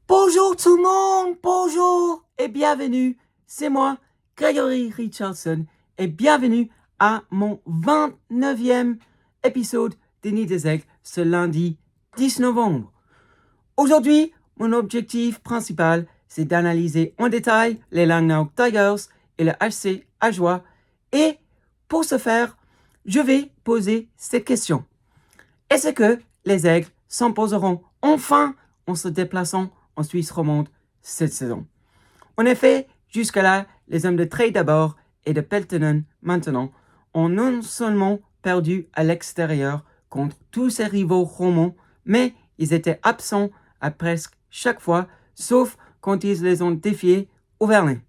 Bonjour tout le monde, bonjour et bienvenue. C'est moi, Gregory Richardson, et bienvenue à mon 29e épisode des Nids des Aigles ce lundi 10 novembre. Aujourd'hui, mon objectif principal, c'est d'analyser en détail les Langnau Tigers et le HC Ajoie. Et pour ce faire, je vais poser cette question. Est-ce que les Aigles s'imposeront enfin en se déplaçant en Suisse romande cette saison? En effet, jusque-là, les hommes de Trey d'abord et de Peltonen maintenant ont non seulement perdu à l'extérieur contre tous ces rivaux romans, mais ils étaient absents à presque chaque fois, sauf quand ils les ont défiés au Vernet.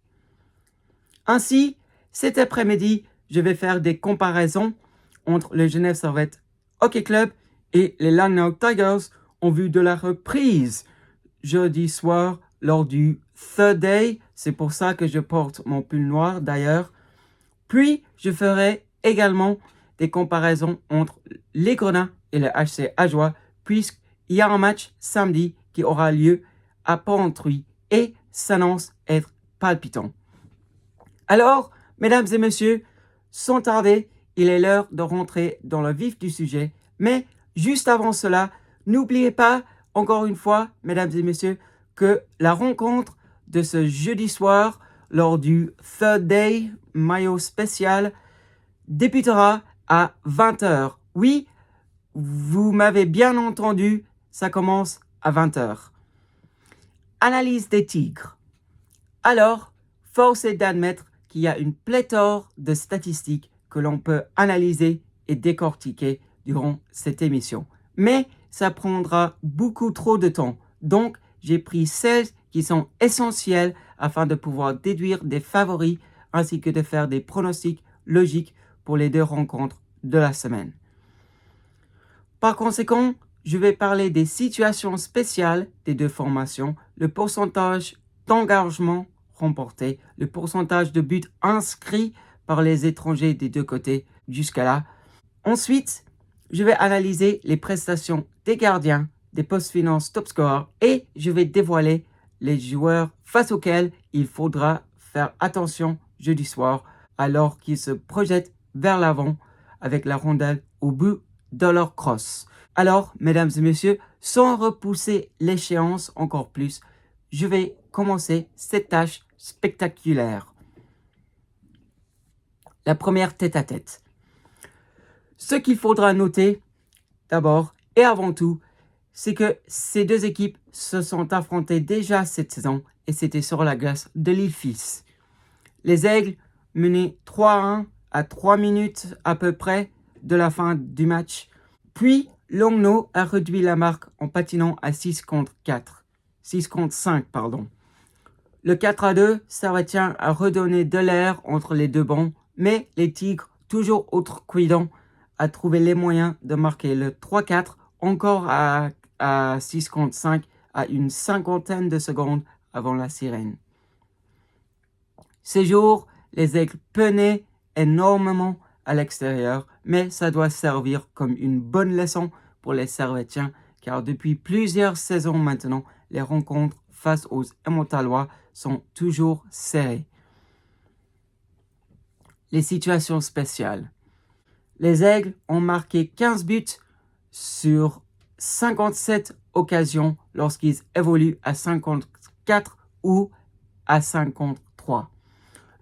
Ainsi, cet après-midi, je vais faire des comparaisons entre le Genève Servette Hockey Club et les Langnau Tigers en vue de la reprise jeudi soir lors du Third Day. C'est pour ça que je porte mon pull noir d'ailleurs. Puis, je ferai également des comparaisons entre les Grenats et le HC Ajoie, puisqu'il y a un match samedi qui aura lieu à Porrentruy et s'annonce être palpitant. Alors, mesdames et messieurs, sans tarder, il est l'heure de rentrer dans le vif du sujet. Mais juste avant cela, n'oubliez pas, encore une fois, mesdames et messieurs, que la rencontre de ce jeudi soir, lors du Third Day maillot spécial, débutera à 20h. Oui, vous m'avez bien entendu, ça commence à 20h. Analyse des Tigres. Alors, force est d'admettre qu'il y a une pléthore de statistiques que l'on peut analyser et décortiquer durant cette émission. Mais ça prendra beaucoup trop de temps. Donc, j'ai pris celles qui sont essentielles afin de pouvoir déduire des favoris ainsi que de faire des pronostics logiques pour les deux rencontres de la semaine. Par conséquent, je vais parler des situations spéciales des deux formations, le pourcentage d'engagement remporté, le pourcentage de buts inscrits par les étrangers des deux côtés jusqu'à là. Ensuite, je vais analyser les prestations des gardiens, des post-finance top scorers et je vais dévoiler les joueurs face auxquels il faudra faire attention jeudi soir alors qu'ils se projettent vers l'avant avec la rondelle au bout de leur crosse. Alors, mesdames et messieurs, sans repousser l'échéance encore plus, je vais commencer cette tâche spectaculaire. La première tête-à-tête. Ce qu'il faudra noter, d'abord et avant tout, c'est que ces deux équipes se sont affrontées déjà cette saison et c'était sur la glace de l'Île-Fils. Les Aigles menaient 3-1 à 3 minutes à peu près de la fin du match. Puis, Langnau a réduit la marque en patinant à 6 contre 5, pardon. Le 4-2 Servetien a redonné de l'air entre les deux bancs, mais les Tigres, toujours outrecuidants, a trouvé les moyens de marquer le 3-4 encore à 6 contre 5 à une cinquantaine de secondes avant la sirène. Ces jours, les Aigles peinaient énormément à l'extérieur, mais ça doit servir comme une bonne leçon pour les Servetiens, car depuis plusieurs saisons maintenant, les rencontres face aux Emmentalois sont toujours serrées. Les situations spéciales. Les Aigles ont marqué 15 buts sur 57 occasions lorsqu'ils évoluent à 54 ou à 53.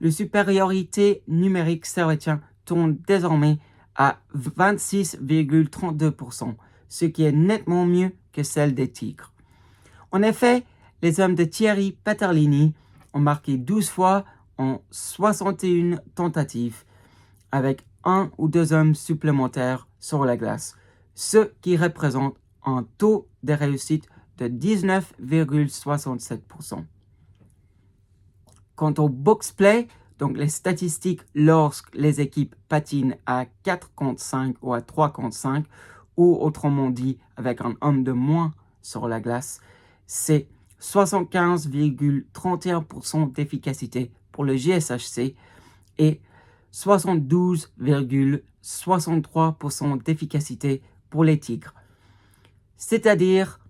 La supériorité numérique servetien tourne désormais à 26,32%, ce qui est nettement mieux que celle des Tigres. En effet, les hommes de Thierry Paterlini ont marqué 12 fois en 61 tentatives, avec 1 ou 2 hommes supplémentaires sur la glace, ce qui représente un taux de réussite de 19,67%. Quant au box-play, donc les statistiques lorsque les équipes patinent à 4 contre 5 ou à 3 contre 5, ou autrement dit avec un homme de moins sur la glace, c'est 75,31% d'efficacité pour le GSHC et 72,63% d'efficacité pour les Tigres. C'est-à-dire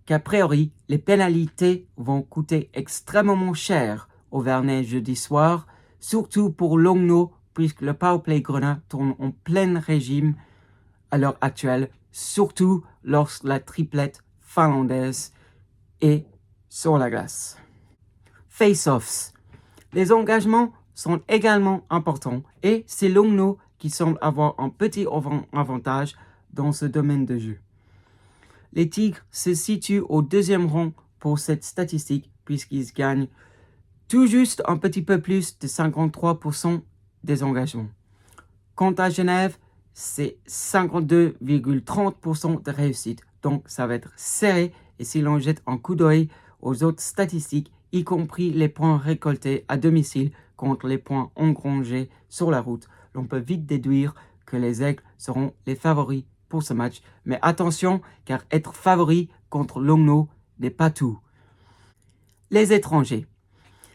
qu'a priori, les pénalités vont coûter extrêmement cher au Vernet jeudi soir, surtout pour Longno, puisque le powerplay Grenat tourne en plein régime à l'heure actuelle, surtout lorsque la triplette finlandaise est sur la glace. Face-offs. Les engagements sont également importants et c'est Longno qui semble avoir un petit avantage dans ce domaine de jeu. Les Tigres se situent au deuxième rang pour cette statistique puisqu'ils gagnent tout juste un petit peu plus de 53% des engagements. Quant à Genève, c'est 52,30% de réussite. Donc ça va être serré et si l'on jette un coup d'œil aux autres statistiques, y compris les points récoltés à domicile contre les points engrangés sur la route, l'on peut vite déduire que les Aigles seront les favoris pour ce match. Mais attention, car être favori contre Longno n'est pas tout. Les étrangers.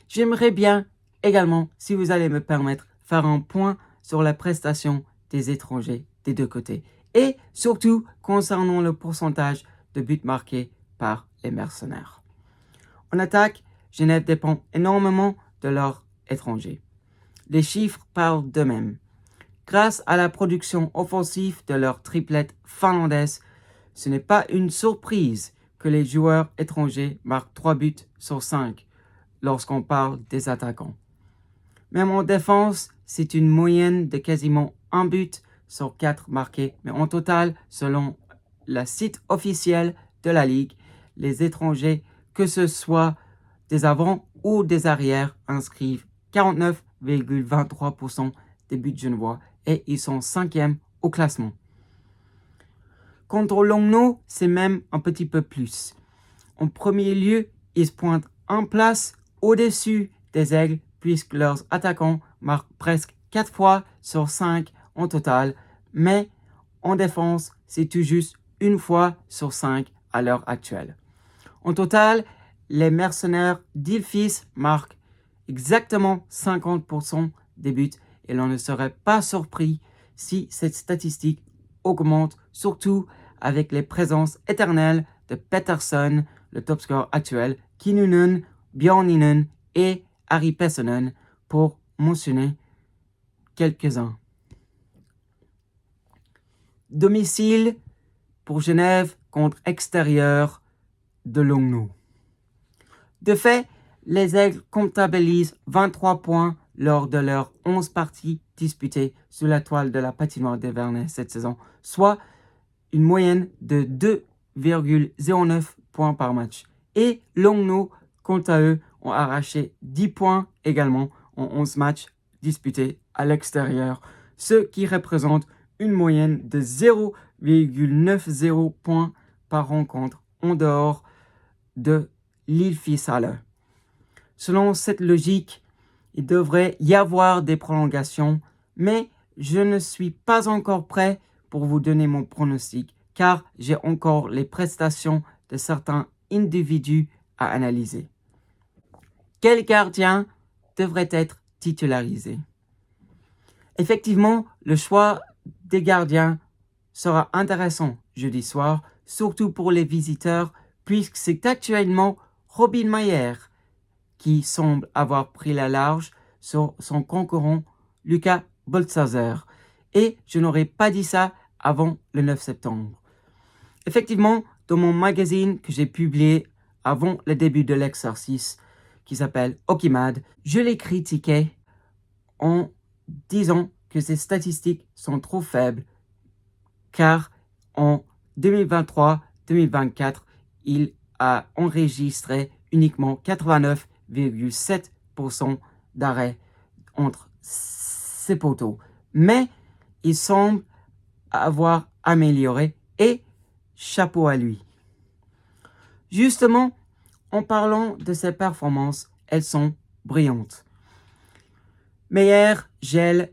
J'aimerais bien également, si vous allez me permettre, faire un point sur la prestation des étrangers des deux côtés. Et surtout concernant le pourcentage de buts marqués par les mercenaires. En attaque, Genève dépend énormément de leurs étrangers. Les chiffres parlent d'eux-mêmes. Grâce à la production offensive de leur triplette finlandaise, ce n'est pas une surprise que les joueurs étrangers marquent 3 buts sur 5 lorsqu'on parle des attaquants. Même en défense, c'est une moyenne de quasiment 1 but sur 4 marqués. Mais en total, selon le site officiel de la Ligue, les étrangers, que ce soit des avants ou des arrières, inscrivent 49,23% des buts genevois et ils sont 5e au classement. Contre Longno, c'est même un petit peu plus. En premier lieu, ils se pointent en place au-dessus des Aigles puisque leurs attaquants marquent presque 4 fois sur 5 en total, mais en défense, c'est tout juste 1 fois sur 5 à l'heure actuelle. En total, les mercenaires d'Ilfis marquent exactement 50% des buts et l'on ne serait pas surpris si cette statistique augmente, surtout avec les présences éternelles de Pettersson, le top score actuel, Kinnunen, Björninen et Harry Pessonen, pour mentionner quelques-uns. Domicile pour Genève contre extérieur de Longno. De fait, les Aigles comptabilisent 23 points lors de leurs 11 parties disputées sous la toile de la patinoire des Vernets cette saison, soit une moyenne de 2,09 points par match. Et Longno, quant à eux, ont arraché 10 points également en 11 matchs disputés à l'extérieur, ce qui représente une moyenne de 0,90 points par rencontre en dehors de l'Ilfishalle. Selon cette logique, il devrait y avoir des prolongations, mais je ne suis pas encore prêt pour vous donner mon pronostic, car j'ai encore les prestations de certains individus à analyser. Quel gardien devrait être titularisé? Effectivement, le choix des gardiens sera intéressant jeudi soir, surtout pour les visiteurs, puisque c'est actuellement Robin Mayer qui semble avoir pris la large sur son concurrent Luca Boltzhauser. Et je n'aurais pas dit ça avant le 9 septembre. Effectivement, dans mon magazine que j'ai publié avant le début de l'exercice, qui s'appelle Hockeymad, je l'ai critiqué en disant que ces statistiques sont trop faibles, car en 2023-2024, il a enregistré uniquement 89,7% d'arrêts entre ses poteaux. Mais il semble avoir amélioré et chapeau à lui. Justement, en parlant de ses performances, elles sont brillantes. Meyer gèle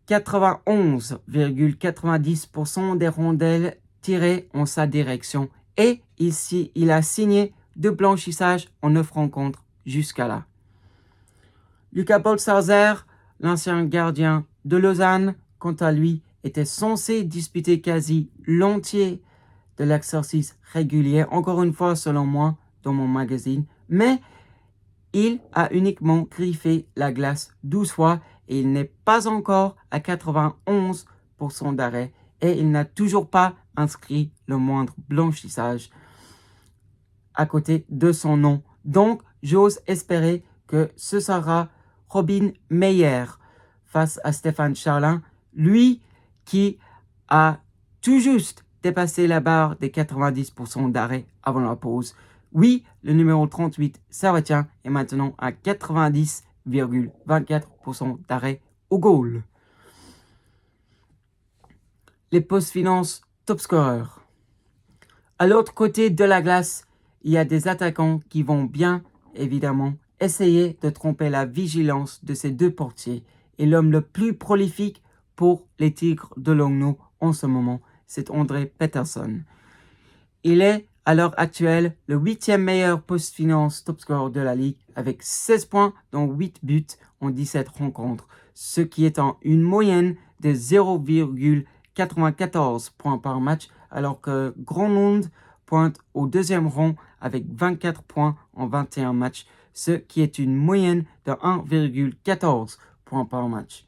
91,90% des rondelles tirées en sa direction et ici, il a signé 2 blanchissages en 9 rencontres jusqu'à là. Luca Boltzhauser, l'ancien gardien de Lausanne, quant à lui, était censé disputer quasi l'entier de l'exercice régulier, encore une fois selon moi, dans mon magazine, mais il a uniquement griffé la glace 12 fois et il n'est pas encore à 91% d'arrêt et il n'a toujours pas inscrit le moindre blanchissage à côté de son nom. Donc, j'ose espérer que ce sera Robin Meyer face à Stéphane Charlin, lui qui a tout juste dépassé la barre des 90% d'arrêt avant la pause. Oui, le numéro 38, Sarratien, est maintenant à 90,24% d'arrêt au goal. Les post-finance top scorers. À l'autre côté de la glace, il y a des attaquants qui vont bien, évidemment, essayer de tromper la vigilance de ces deux portiers. Et l'homme le plus prolifique pour les Tigres de Longno en ce moment, c'est André Peterson. Il est, à l'heure actuelle, le 8e meilleur post-finance top scorer de la Ligue avec 16 points dont 8 buts en 17 rencontres, ce qui est en une moyenne de 0,94 points par match, alors que Gronlund pointe au deuxième rang avec 24 points en 21 matchs, ce qui est une moyenne de 1,14 points par match.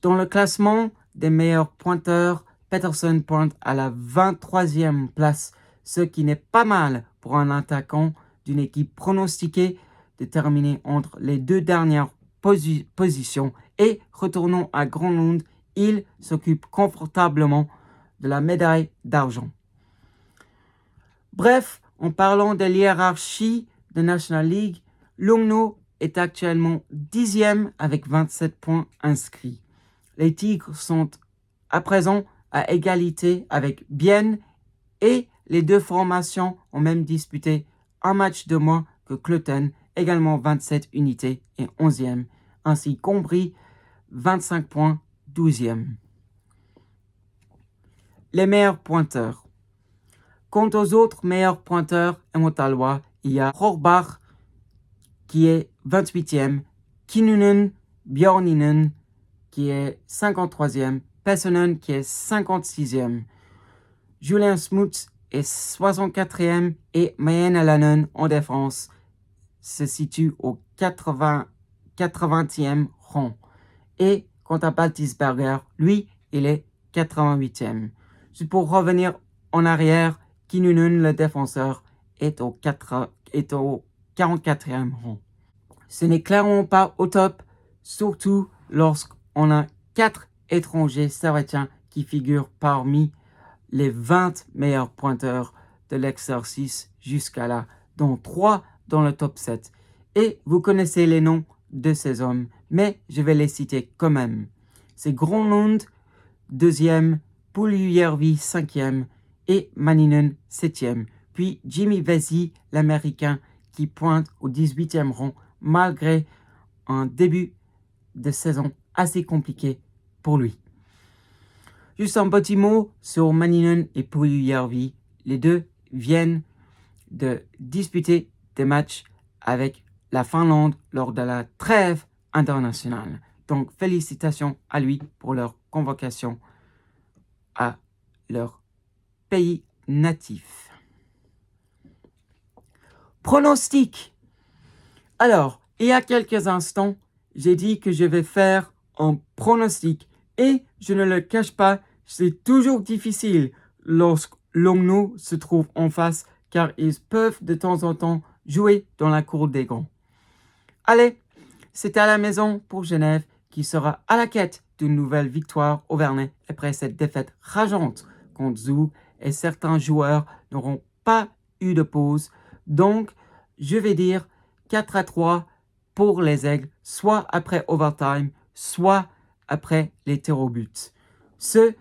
Dans le classement des meilleurs pointeurs, Peterson pointe à la 23e place, ce qui n'est pas mal pour un attaquant d'une équipe pronostiquée de terminer entre les deux dernières positions. Et retournons à Gronlund, il s'occupe confortablement de la médaille d'argent. Bref, en parlant de l'hiérarchie de National League, Longno est actuellement 10e avec 27 points inscrits. Les Tigres sont à présent à égalité avec Bienne et les deux formations ont même disputé un match de moins que Cloten, également 27 unités et 11e, ainsi qu'Ombrie, 25 points, 12e. Les meilleurs pointeurs. Quant aux autres meilleurs pointeurs émontalois, il y a Horbach qui est 28e, Kinnunen, Bjorninen qui est 53e, Pessonen qui est 56e, Julien Smuts est 64e et Mayen Alanen en défense se situe au 80e rang. Et quant à Baltisberger, lui, il est 88e. Pour revenir en arrière, Kinnunen, le défenseur, est au 44e rang. Ce n'est clairement pas au top, surtout lorsqu'on a 4 étrangers sarratiens qui figurent parmi les 20 meilleurs pointeurs de l'exercice jusqu'à là, dont 3 dans le top 7. Et vous connaissez les noms de ces hommes, mais je vais les citer quand même. C'est Gronlund, 2e, Puljujärvi, 5e et Manninen, 7e. Puis Jimmy Vesey, l'Américain, qui pointe au 18e rang malgré un début de saison assez compliqué pour lui. Juste un petit mot sur Manninen et Puljujärvi. Les deux viennent de disputer des matchs avec la Finlande lors de la trêve internationale. Donc félicitations à lui pour leur convocation à leur pays natif. Pronostic. Alors, il y a quelques instants, j'ai dit que je vais faire un pronostic. Et je ne le cache pas, c'est toujours difficile lorsque Longno se trouve en face, car ils peuvent de temps en temps jouer dans la cour des grands. Allez, c'est à la maison pour Genève qui sera à la quête d'une nouvelle victoire au Vernet après cette défaite rageante contre Zug et certains joueurs n'auront pas eu de pause. Donc, je vais dire 4-3 pour les Aigles, soit après overtime, soit après les tirs au but. Ce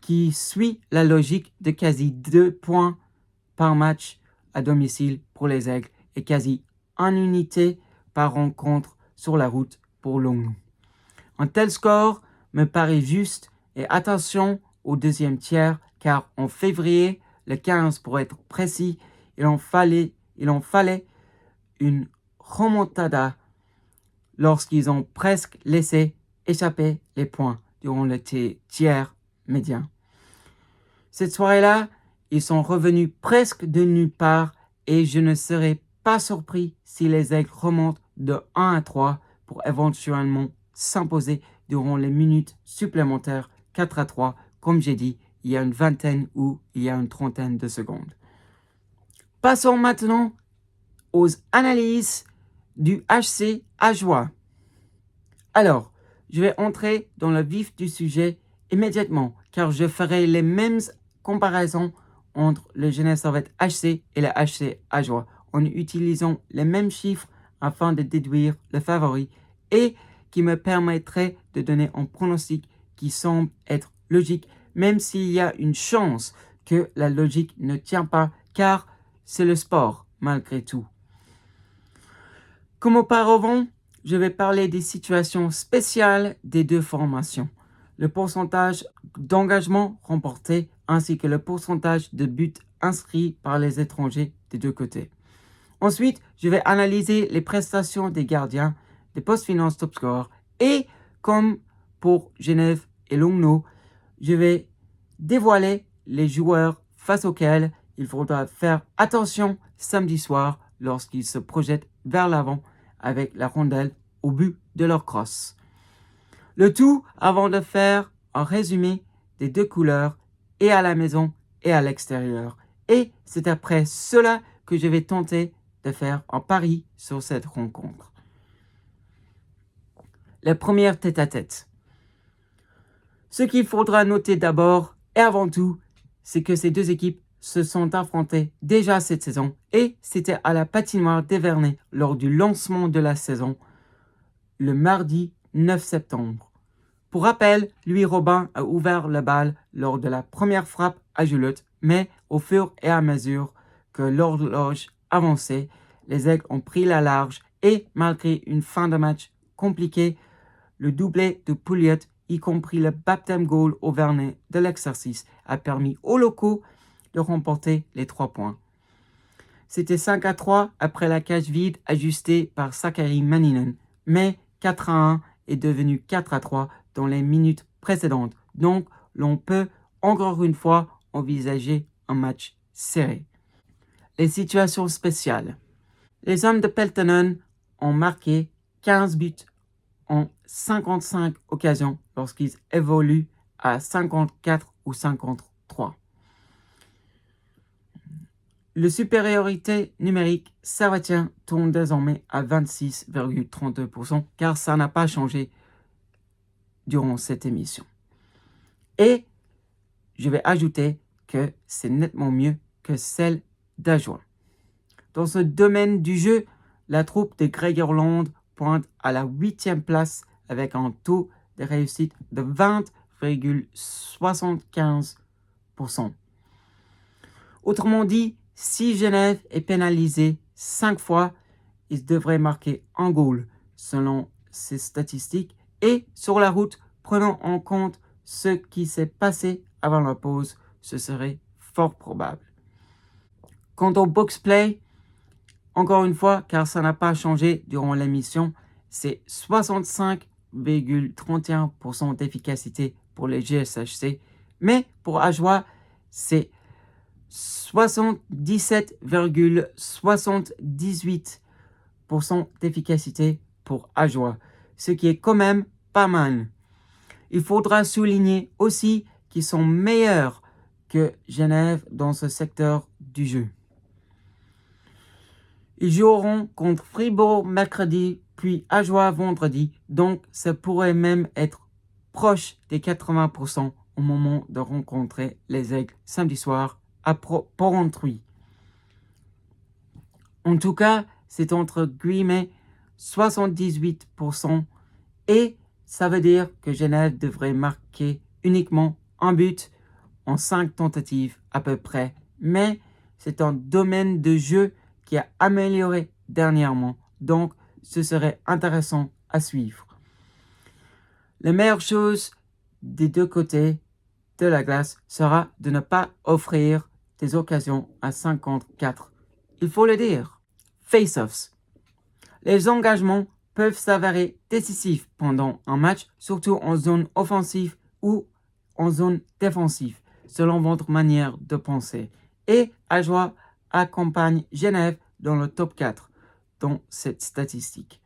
qui suit la logique de quasi 2 points par match à domicile pour les Aigles et quasi 1 unité par rencontre sur la route pour Longno. Un tel score me paraît juste et attention au deuxième tiers car en février, le 15 pour être précis, il en fallait une remontada lorsqu'ils ont presque laissé échapper les points durant le tiers médian. Cette soirée-là, Ils sont revenus presque de nulle part et je ne serais pas surpris si les Aigles remontent de 1 à 3 pour éventuellement s'imposer durant les minutes supplémentaires 4 à 3, comme j'ai dit, il y a une vingtaine ou il y a une trentaine de secondes. Passons maintenant aux analyses du HC Ajoie. Alors, je vais entrer dans le vif du sujet immédiatement, car je ferai les mêmes comparaisons entre le Genève Servette HC et le HC Ajoie, en utilisant les mêmes chiffres afin de déduire le favori et qui me permettrait de donner un pronostic qui semble être logique, même s'il y a une chance que la logique ne tient pas, car c'est le sport malgré tout. Comme auparavant, je vais parler des situations spéciales des deux formations, le pourcentage d'engagement remporté ainsi que le pourcentage de buts inscrits par les étrangers des deux côtés. Ensuite, je vais analyser les prestations des gardiens, des post-finance top score et, comme pour Genève et Longno, je vais dévoiler les joueurs face auxquels il faudra faire attention samedi soir lorsqu'ils se projettent vers l'avant avec la rondelle au but de leur crosse. Le tout avant de faire un résumé des deux couleurs et à la maison et à l'extérieur. Et c'est après cela que je vais tenter de faire un pari sur cette rencontre. La première tête-à-tête. Ce qu'il faudra noter d'abord et avant tout, c'est que ces deux équipes se sont affrontées déjà cette saison et c'était à la patinoire d'Evernay lors du lancement de la saison, le mardi 9 septembre. Pour rappel, Louis Robin a ouvert le bal lors de la première frappe à Julotte, mais au fur et à mesure que l'horloge avançait, les Aigles ont pris la large et malgré une fin de match compliquée, le doublé de Pouliot, y compris le baptême goal au Vernet de l'exercice, a permis aux locaux de remporter les 3 points. C'était 5 à 3 après la cage vide ajustée par Sakari Maninen, mais 4 à 1 est devenu 4 à 3 dans les minutes précédentes. Donc, l'on peut encore une fois envisager un match serré. Les situations spéciales. Les hommes de Peltonen ont marqué 15 buts en 55 occasions lorsqu'ils évoluent à 54 ou 53. La supériorité numérique servetien tourne désormais à 26,32% car ça n'a pas changé durant cette émission. Et je vais ajouter que c'est nettement mieux que celle d'Ajoie. Dans ce domaine du jeu, la troupe de Greg Orland pointe à la 8e place avec un taux de réussite de 20,75%. Autrement dit, si Genève est pénalisé 5 fois, il devrait marquer un goal selon ces statistiques. Et sur la route, prenant en compte ce qui s'est passé avant la pause, ce serait fort probable. Quant au box-play, encore une fois, car ça n'a pas changé durant l'émission, c'est 65,31% d'efficacité pour les GSHC, mais pour Ajoie, c'est 77,78% d'efficacité pour Ajoie, ce qui est quand même pas mal. Il faudra souligner aussi qu'ils sont meilleurs que Genève dans ce secteur du jeu. Ils joueront contre Fribourg mercredi, puis Ajoie vendredi, donc ça pourrait même être proche des 80% au moment de rencontrer les Aigles samedi soir à Porrentruy. En tout cas, c'est entre guillemets 78% et ça veut dire que Genève devrait marquer uniquement un but en 5 tentatives à peu près. Mais c'est un domaine de jeu qui a amélioré dernièrement, donc ce serait intéressant à suivre. La meilleure chose des deux côtés de la glace sera de ne pas offrir des occasions à 54. Il faut le dire. Face-offs. Les engagements peuvent s'avérer décisifs pendant un match, surtout en zone offensive ou en zone défensive, selon votre manière de penser. Et Ajoie accompagne Genève dans le top 4 dans cette statistique.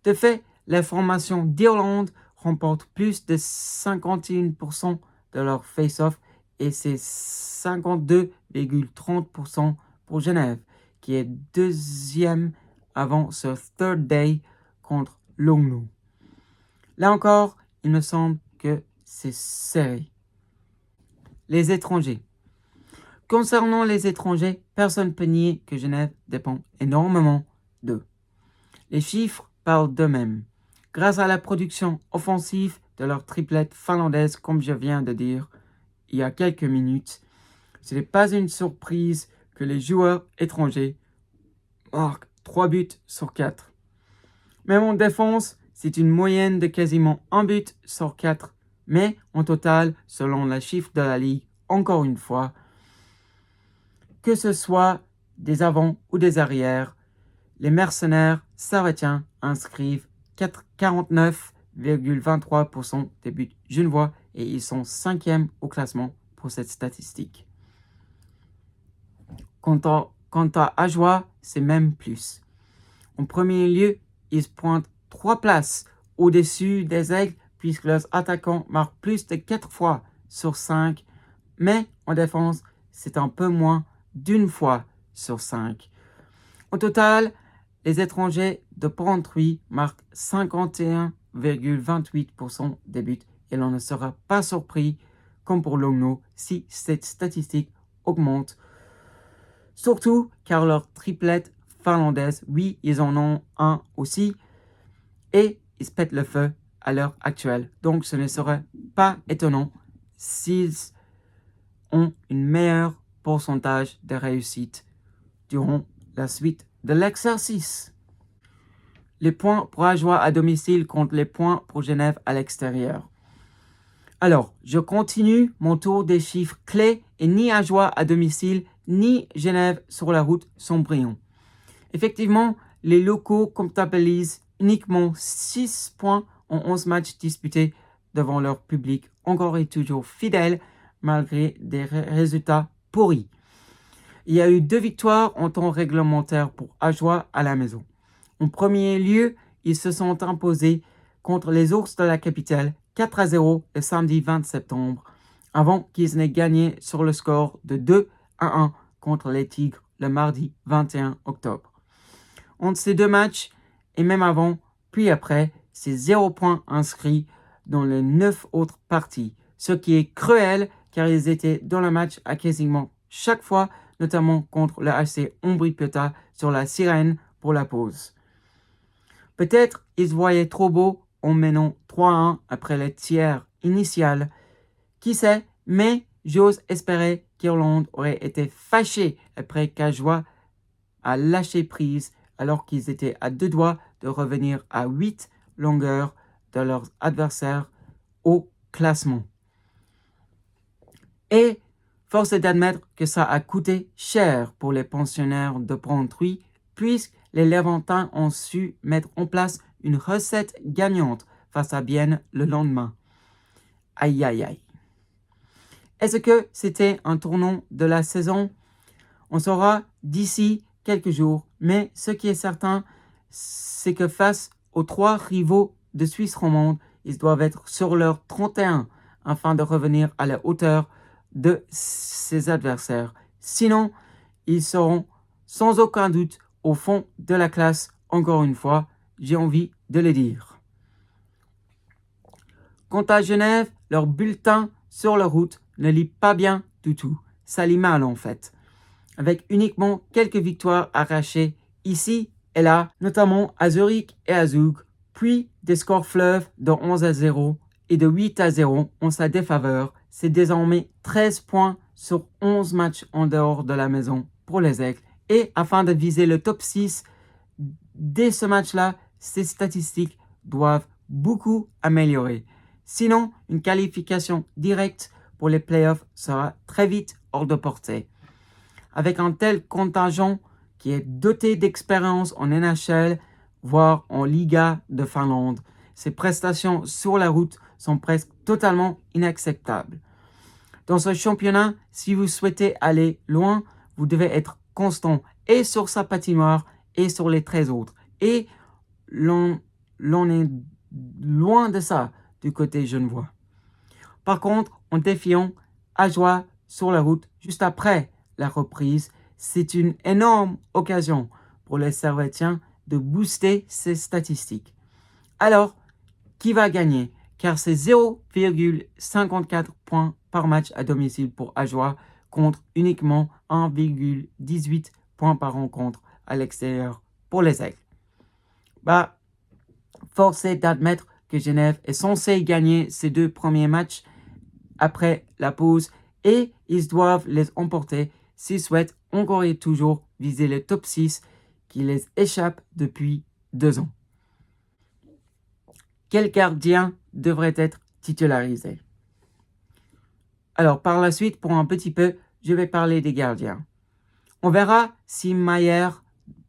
De fait, les formations d'Irlande remportent plus de 51% de leur face-off et c'est 52,30% pour Genève, qui est deuxième avant ce third day contre Longno. Là encore, il me semble que c'est serré. Les étrangers. Concernant les étrangers, personne ne peut nier que Genève dépend énormément d'eux. Les chiffres parlent d'eux-mêmes. Grâce à la production offensive de leur triplette finlandaise, comme je viens de dire il y a quelques minutes, ce n'est pas une surprise que les joueurs étrangers marquent 3 buts sur 4. Même en défense, c'est une moyenne de quasiment 1 but sur 4. Mais en total, selon les chiffres de la Ligue, encore une fois, que ce soit des avants ou des arrières, les mercenaires sarratiens inscrivent 49,23% des buts genevois et ils sont 5e au classement pour cette statistique. Quant à Ajoie, c'est même plus. En premier lieu, ils se pointent 3 places au-dessus des Aigles puisque leurs attaquants marquent plus de 4 fois sur 5, mais en défense, c'est un peu moins d'une fois sur 5. Au total, les étrangers de Porrentruy marquent 51,28% des buts et l'on ne sera pas surpris, comme pour Longno, si cette statistique augmente. Surtout car leur triplette finlandaise, oui, ils en ont un aussi, et ils se pètent le feu à l'heure actuelle. Donc ce ne serait pas étonnant s'ils ont une meilleure pourcentage de réussite durant la suite de l'exercice. Les points pour Ajoie à domicile contre les points pour Genève à l'extérieur. Alors, je continue mon tour des chiffres clés et ni Ajoie à domicile ni Genève sur la route sont brillants. Effectivement, les locaux comptabilisent uniquement 6 points en 11 matchs disputés devant leur public encore et toujours fidèle malgré des résultats pourris. Il y a eu 2 victoires en temps réglementaire pour Ajoie à la maison. En premier lieu, ils se sont imposés contre les Ours de la capitale 4-0 le samedi 20 septembre, avant qu'ils n'aient gagné sur le score de 2-1 contre les Tigres le mardi 21 octobre. Entre ces 2 matchs, et même avant, puis après, c'est 0 points inscrits dans les 9 autres parties, ce qui est cruel car ils étaient dans le match à quasiment chaque fois, notamment contre le HC Ombrie-Piotta sur la Sirène pour la pause. Peut-être ils se voyaient trop beaux en menant 3-1 après le tiers initial. Qui sait, mais j'ose espérer qu'Irlande aurait été fâchée après qu'Ajoie a lâché prise alors qu'ils étaient à 2 doigts de revenir à 8 longueurs de leurs adversaires au classement. Et force est d'admettre que ça a coûté cher pour les pensionnaires de Porrentruy puisque les Levantins ont su mettre en place une recette gagnante face à Bienne le lendemain. Aïe aïe aïe. Est-ce que c'était un tournant de la saison? On saura d'ici quelques jours, mais ce qui est certain, c'est que face aux 3 rivaux de Suisse romande, ils doivent être sur leur 31 afin de revenir à la hauteur de ses adversaires. Sinon, ils seront sans aucun doute au fond de la classe, encore une fois, j'ai envie de le dire. Quant à Genève, leur bulletin sur la route ne lit pas bien du tout. Ça lit mal en fait. Avec uniquement quelques victoires arrachées ici et là, notamment à Zurich et à Zug, puis des scores fleuves de 11-0 et de 8-0 en sa défaveur. C'est désormais 13 points sur 11 matchs en dehors de la maison pour les Aigles. Et afin de viser le top 6, dès ce match-là, ces statistiques doivent beaucoup améliorer. Sinon, une qualification directe pour les playoffs sera très vite hors de portée. Avec un tel contingent qui est doté d'expérience en NHL, voire en Liga de Finlande, ses prestations sur la route sont presque totalement inacceptables. Dans ce championnat, si vous souhaitez aller loin, vous devez être constant et sur sa patinoire et sur les 13 autres. Et l'on est loin de ça du côté genevois. Par contre, en défiant Ajoie sur la route juste après la reprise, c'est une énorme occasion pour les Servetiens de booster ses statistiques. Alors, qui va gagner? Car c'est 0,54 points par match à domicile pour Ajoie contre uniquement 1,18 points par rencontre à l'extérieur pour les Aigles. Force est d'admettre que Genève est censé gagner ses 2 premiers matchs après la pause et ils doivent les emporter s'ils souhaitent encore et toujours viser le top 6 qui les échappe depuis 2 ans. Quel gardien devrait être titularisé? Alors, par la suite, pour un petit peu, je vais parler des gardiens. On verra si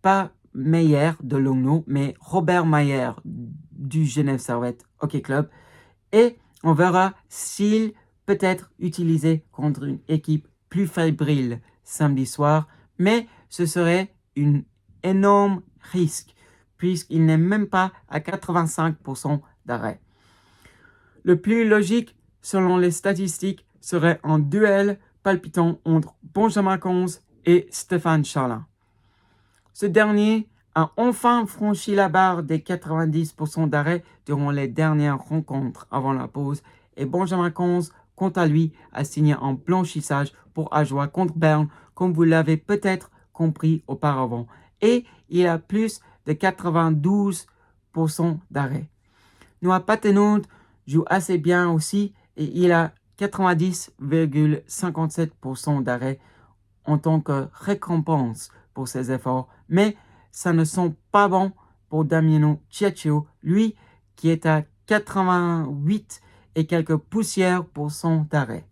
pas Meyer de Longno, mais Robert Meyer du Genève Servette Hockey Club. Et on verra s'il peut être utilisé contre une équipe plus fébrile samedi soir. Mais ce serait un énorme risque puisqu'il n'est même pas à 85% d'arrêt. Le plus logique, selon les statistiques, serait un duel palpitant entre Benjamin Conze et Stéphane Charlin. Ce dernier a enfin franchi la barre des 90% d'arrêt durant les dernières rencontres avant la pause et Benjamin Conze, quant à lui, a signé un blanchissage pour Ajoie contre Berne, comme vous l'avez peut-être compris auparavant. Et il a plus de 92% d'arrêt. Noah Patenaude joue assez bien aussi et il a 90,57% d'arrêt en tant que récompense pour ses efforts, mais ça ne sent pas bon pour Damiano Ciaccio, lui qui est à 88 et quelques poussières pour son d'arrêt.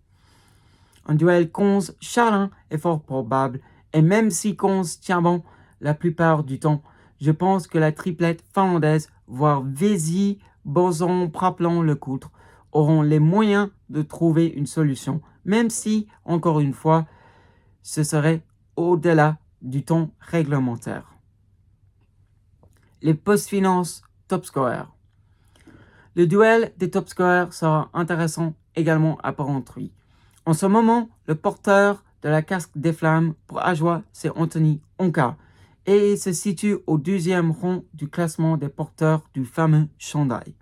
Un duel Conze-Charlin est fort probable, et même si Conze tient bon la plupart du temps, je pense que la triplette finlandaise, voire Vézy, Boson, Praplon, Lecoutre, auront les moyens de trouver une solution, même si, encore une fois, ce serait au-delà du temps réglementaire. Les post-finances top scorers. Le duel des top scorers sera intéressant également à Porrentruy. En ce moment, le porteur de la casque des flammes pour Ajoie, c'est Anthony Onka, et il se situe au 12e rang du classement des porteurs du fameux chandail.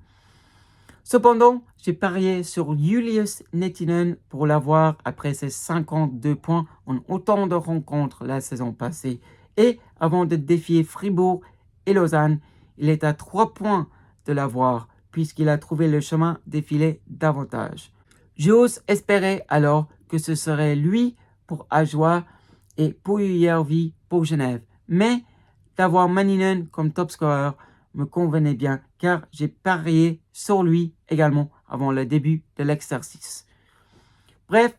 Cependant, j'ai parié sur Julius Nettinen pour l'avoir après ses 52 points en autant de rencontres la saison passée. Et avant de défier Fribourg et Lausanne, il est à 3 points de l'avoir puisqu'il a trouvé le chemin défiler davantage. J'ose espérer alors que ce serait lui pour Ajoie et Puujujärvi pour Genève. Mais d'avoir Manninen comme top scorer me convenait bien car j'ai parié sur lui également avant le début de l'exercice. Bref,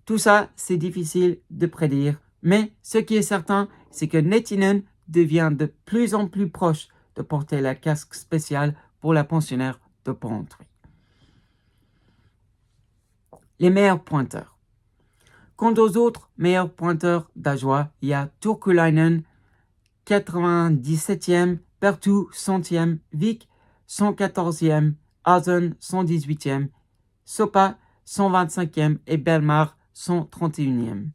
tout ça c'est difficile de prédire, mais ce qui est certain, c'est que Nettinen devient de plus en plus proche de porter la casque spéciale pour la pensionnaire de Porrentruy. Les meilleurs pointeurs. Quant aux autres meilleurs pointeurs d'Ajoie, il y a Turkulainen, 97e, Pertu 100e, Vic 114e, Hazen 118e, Sopa 125e et Belmar 131e.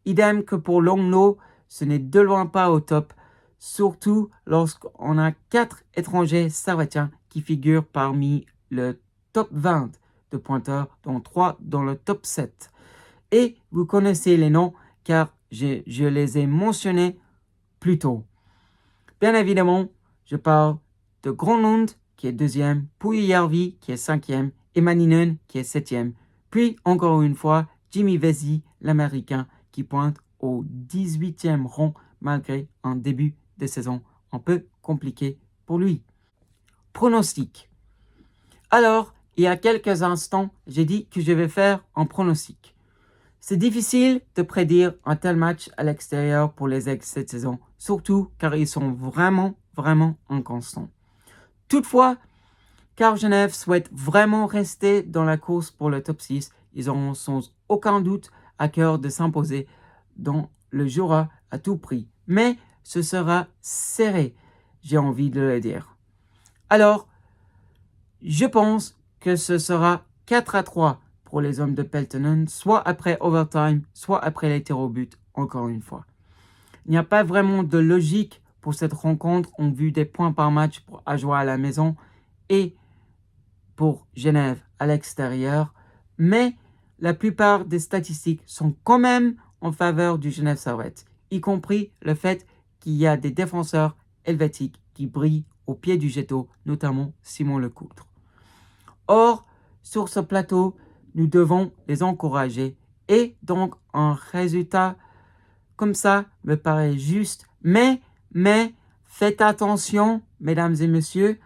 Idem que pour Longno, ce n'est de loin pas au top, surtout lorsqu'on a 4 étrangers servetiens qui figurent parmi le top 20 de pointeurs, dont 3 dans le top 7. Et vous connaissez les noms car je les ai mentionnés plus tôt. Bien évidemment, je parle de Gronlund qui est 2e, Puujujärvi qui est 5e et Manninen qui est 7e. Puis encore une fois, Jimmy Vesey, l'Américain, qui pointe au 18e rang malgré un début de saison un peu compliqué pour lui. Pronostic. Alors, il y a quelques instants, j'ai dit que je vais faire un pronostic. C'est difficile de prédire un tel match à l'extérieur pour les Aigles cette saison, surtout car ils sont vraiment inconstants. Toutefois, car Genève souhaite vraiment rester dans la course pour le top 6, ils auront sans aucun doute à cœur de s'imposer dans le Jura à tout prix. Mais ce sera serré, j'ai envie de le dire. Alors, je pense que ce sera 4-3 pour les hommes de Peltonen, soit après overtime, soit après les tirs au but, encore une fois. Il n'y a pas vraiment de logique pour cette rencontre en vue des points par match pour Ajoie à la maison et pour Genève à l'extérieur, mais la plupart des statistiques sont quand même en faveur du Genève Servette, y compris le fait qu'il y a des défenseurs helvétiques qui brillent au pied du jet d'eau, notamment Simon Lecoutre. Or, sur ce plateau, nous devons les encourager et donc un résultat comme ça me paraît juste, mais faites attention, mesdames et messieurs,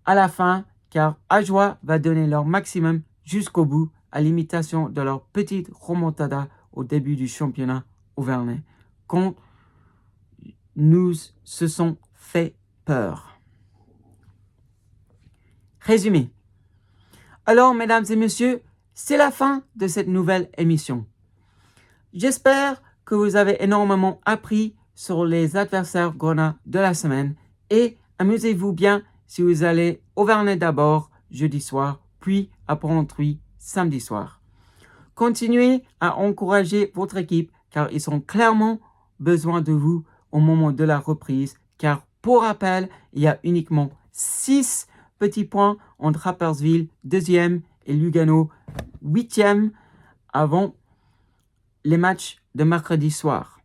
à la fin, car Ajoie va donner leur maximum jusqu'au bout, à l'imitation de leur petite remontada au début du championnat auvernais, quand nous se sont fait peur. Résumé. Alors, mesdames et messieurs, c'est la fin de cette nouvelle émission. J'espère que vous avez énormément appris sur les adversaires Grenat de la semaine et amusez-vous bien si vous allez au Vernet d'abord jeudi soir, puis à Porrentruy samedi soir. Continuez à encourager votre équipe car ils ont clairement besoin de vous au moment de la reprise, car pour rappel, il y a uniquement 6 petits points entre Rapperswil 2e et Lugano 8e avant les matchs de mercredi soir.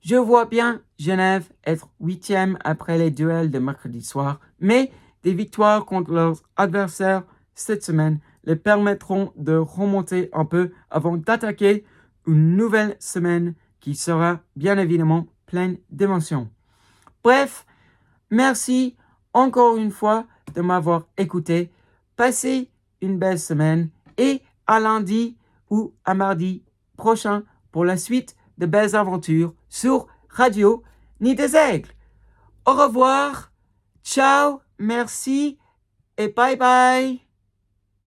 Je vois bien Genève être 8e après les duels de mercredi soir, mais des victoires contre leurs adversaires cette semaine les permettront de remonter un peu avant d'attaquer une nouvelle semaine qui sera bien évidemment pleine d'émotions. Bref, merci encore une fois de m'avoir écouté. Passez une belle semaine et à lundi ou à mardi prochain pour la suite de belles aventures sur Radio Nid des Aigles. Au revoir, ciao, merci et bye bye.